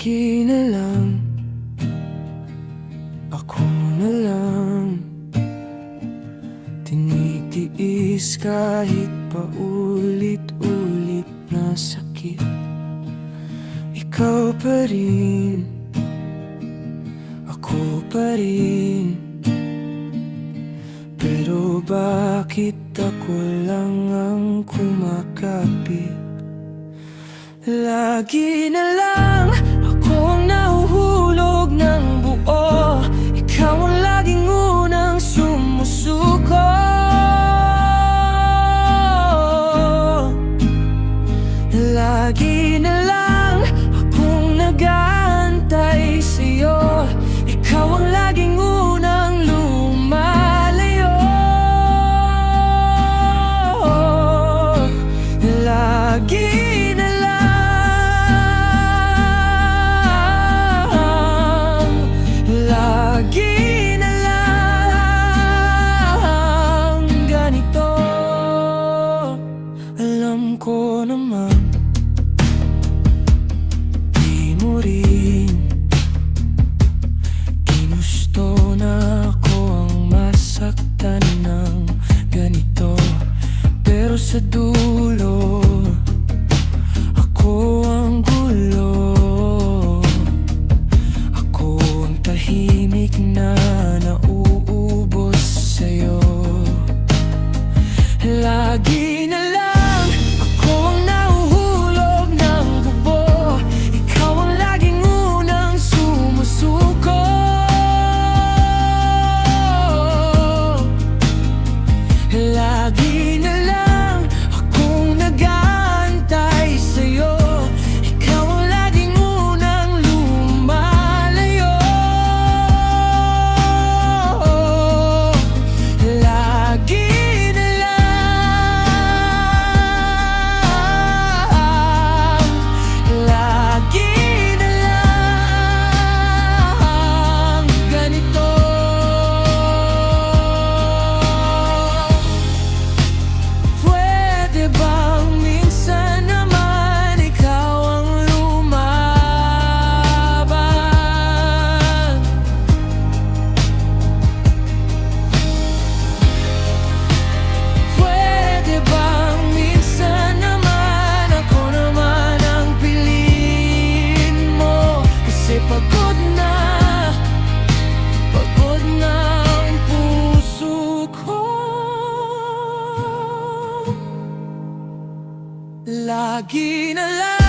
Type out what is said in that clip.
Lagi na lang, ako na lang tinitiis kahit paulit-ulit na sakit. Ikaw pa rin, ako pa rin. Pero bakit ako lang ang kumakapit? Lagi na lang ako ang nahuhulog ng buo. Ikaw ang laging unang sumusuko. Lagi na lang akong nag-aantay sa'yo. Ikaw ang laging unang lumalayo. Lagi ko naman, di mo rin ginusto na ako ang masaktan ng ganito. Pero sa dulo, ako ang gulo. Ako ang tahimik na nauubos sa'yo. Lagi na lang lagi na lang.